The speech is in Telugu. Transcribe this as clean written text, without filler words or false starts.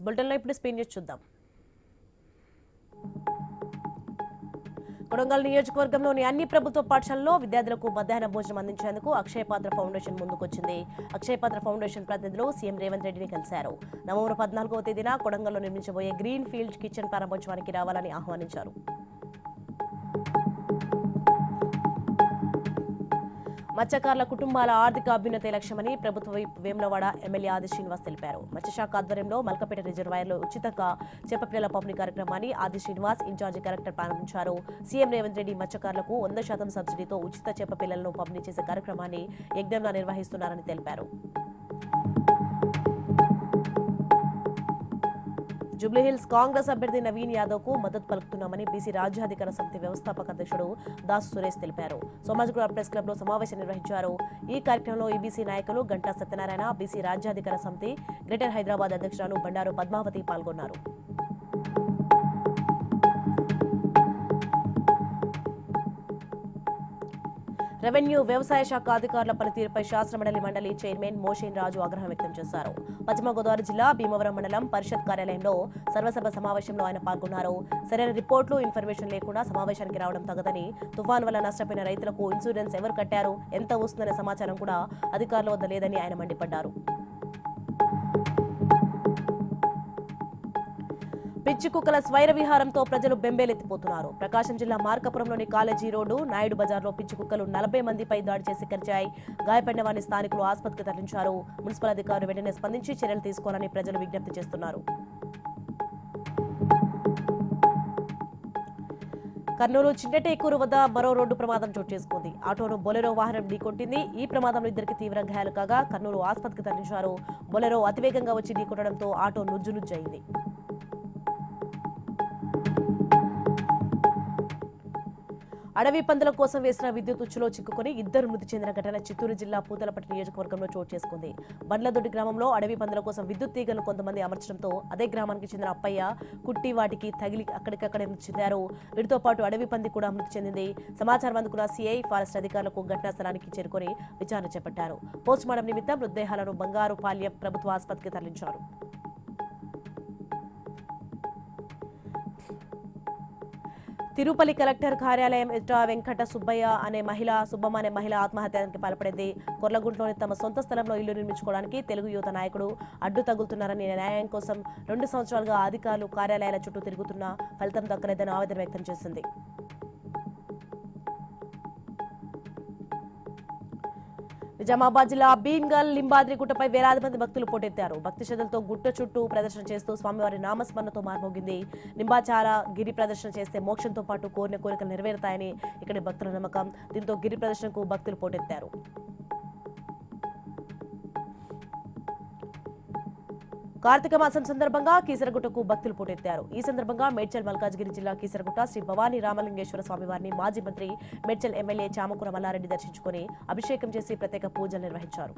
బులెటిన్లో ఇప్పుడు స్పెయిన్ న్యూస్ చూద్దాం. కొడంగల్ నియోజకవర్గంలోని అన్ని ప్రభుత్వ పాఠశాలల్లో విద్యార్థులకు మధ్యాహ్న భోజనం అందించేందుకు అక్షయపాత్ర ఫౌండేషన్ ముందుకొచ్చింది. అక్షయపాత్ర ఫౌండేషన్ ప్రతినిధులు సీఎం రేవంత్ రెడ్డిని కలిశారు. నవంబర్ 14వ తేదీన కొడంగల్లో నిర్మించబోయే గ్రీన్ ఫీల్డ్ కిచెన్ ప్రారంభోత్సవానికి రావాలని ఆహ్వానించారు. మత్స్యకారుల కుటుంబాల ఆర్థిక అభ్యున్నతే లక్ష్యమని ప్రభుత్వ వైపు వేములవాడ ఎమ్మెల్యే ఆది శ్రీనివాస్ తెలిపారు. మత్స్యశాఖ ఆధ్వర్యంలో మల్కపేట రిజర్వాయర్లో ఉచితంగా చేపపిల్లల పంపిణీ కార్యక్రమాన్ని ఆది శ్రీనివాస్ ఇన్ఛార్జి కలెక్టర్ ప్రారంభించారు. సీఎం రేవంత్ రెడ్డి మత్స్యకారులకు 100% సబ్సిడీతో ఉచిత చేపపిల్లలను పంపిణీ చేసే కార్యక్రమాన్ని యజ్ఞంగా నిర్వహిస్తున్నారని తెలిపారు. జూబ్లీహిల్స్ కాంగ్రెస్ అభ్యర్థి నవీన్ యాదవ్ కు మద్దతు పలుకుతున్నామని బీసీ రాజ్యాధికార సమితి వ్యవస్థాపక అధ్యక్షుడు దాసు సురేష్ తెలిపారు. సోమాజిగూడ ప్రెస్ క్లబ్ లో సమావేశం నిర్వహించారు. ఈ కార్యక్రమంలో ఈబీసీ నాయకులు గంటా సత్యనారాయణ, బీసీ రాజ్యాధికార సమితి గ్రేటర్ హైదరాబాద్ అధ్యక్షురాలు బండారు పద్మావతి పాల్గొన్నారు. రెవెన్యూ వ్యవసాయ శాఖ అధికారుల పనితీరుపై శాసనమండలి మండలి చైర్మన్ మోషేన్ రాజు ఆగ్రహం వ్యక్తం చేశారు. పశ్చిమ గోదావరి జిల్లా భీమవరం మండలం పరిషత్ కార్యాలయంలో సర్వసభ సమావేశంలో ఆయన పాల్గొన్నారు. సరైన రిపోర్టులు, ఇన్ఫర్మేషన్ లేకుండా సమావేశానికి రావడం తగదని, తుఫాన్ వల్ల నష్టపోయిన రైతులకు ఇన్సూరెన్స్ ఎవరు కట్టారు, ఎంత వస్తుందనే సమాచారం కూడా అధికారుల వద్ద లేదని ఆయన మండిపడ్డారు. పిచ్చి కుక్కల స్వైర విహారంతో ప్రజలు బెంబేలెత్తిపోతున్నారు. ప్రకాశం జిల్లా మార్కాపురంలోని కాలేజీ రోడ్డు నాయుడు బజార్లో పిచ్చి కుక్కలు 40 మందిపై దాడి చేసి కరిచాయి. గాయపడిన వారిని స్థానికులు ఆసుపత్రికి తరలించారు. మున్సిపల్ అధికారులు వెంటనే స్పందించి చర్యలు తీసుకోవాలని ప్రజలు విజ్ఞప్తి చేస్తున్నారు. కర్నూలు చిన్నటేకూరు వద్ద మరో రోడ్డు ప్రమాదం చోటు చేసుకుంది. ఆటోను బొలెరో వాహనం ఢీకొట్టింది. ఈ ప్రమాదంలో ఇద్దరికి తీవ్ర గాయాలు కాగా కర్నూలు ఆసుపత్రికి తరలించారు. బొలెరో అతివేగంగా వచ్చి ఢీకొట్టడంతో ఆటో నుజ్జునుజ్జయింది. అడవి పందుల కోసం వేసిన విద్యుత్ ఉచ్చులో చిక్కుకుని ఇద్దరు మృతి చెందిన ఘటన చిత్తూరు జిల్లా పూతలపట్టు నియోజకవర్గంలో చోటు చేసుకుంది. బండ్లదొడ్డి గ్రామంలో అడవి పందుల కోసం విద్యుత్ తీగలను కొంతమంది అమర్చడంతో అదే గ్రామానికి చెందిన అప్పయ్య, కుట్టి వాటికి తగిలి అక్కడికక్కడే మృతి చెందారు. వీటితో పాటు అడవి పంది కూడా మృతి చెందింది. సమాచారం అందుకున్న సీఐ, ఫారెస్ట్ అధికారులకు ఘటనా స్థలానికి చేరుకొని విచారణ చేపట్టారు. పోస్టుమార్టం నిమిత్తం మృతదేహాలను బంగారుపాల్యం ప్రభుత్వ ఆసుపత్రికి తరలించారు. తిరుపతి కలెక్టర్ కార్యాలయం ఎదుట వెంకట సుబ్బమ్మ అనే మహిళ ఆత్మహత్యానికి పాల్పడింది. కొర్లగుంట్లోని తమ సొంత స్థలంలో ఇల్లు నిర్మించుకోవడానికి తెలుగు యువత నాయకుడు అడ్డు తగులుతున్నారని, న్యాయం కోసం 2 సంవత్సరాలుగా అధికారులు కార్యాలయాల చుట్టూ తిరుగుతున్నా ఫలితం దక్కలేదని ఆవేదన వ్యక్తం చేసింది. నిజామాబాద్ జిల్లా భీమ్గల్ లింబాద్రిగుట్టపై వేలాది మంది భక్తులు పోటెత్తారు. భక్తి శ్రద్ధలతో గుట్ట చుట్టూ ప్రదర్శన చేస్తూ స్వామివారి నామస్మరణతో మార్మోగింది. లింబాచార గిరి ప్రదర్శన చేస్తే మోక్షంతో పాటు కోరిన కోరికలు నెరవేరుతాయని ఇక్కడి భక్తుల నమ్మకం. దీంతో గిరి ప్రదర్శనకు భక్తులు పోటెత్తారు. కార్తీక మాసం సందర్భంగా కీసరగుట్టకు భక్తులు పోటెత్తారు. ఈ సందర్భంగా మేడ్చల్ మల్కాజ్గిరి జిల్లా కీసరగుట్ట శ్రీ భవానీ రామలింగేశ్వర స్వామివారిని మాజీ మంత్రి మేడ్చల్ ఎమ్మెల్యే చామకూర మల్లారెడ్డి దర్శించుకుని అభిషేకం చేసి ప్రత్యేక పూజలు నిర్వహించారు.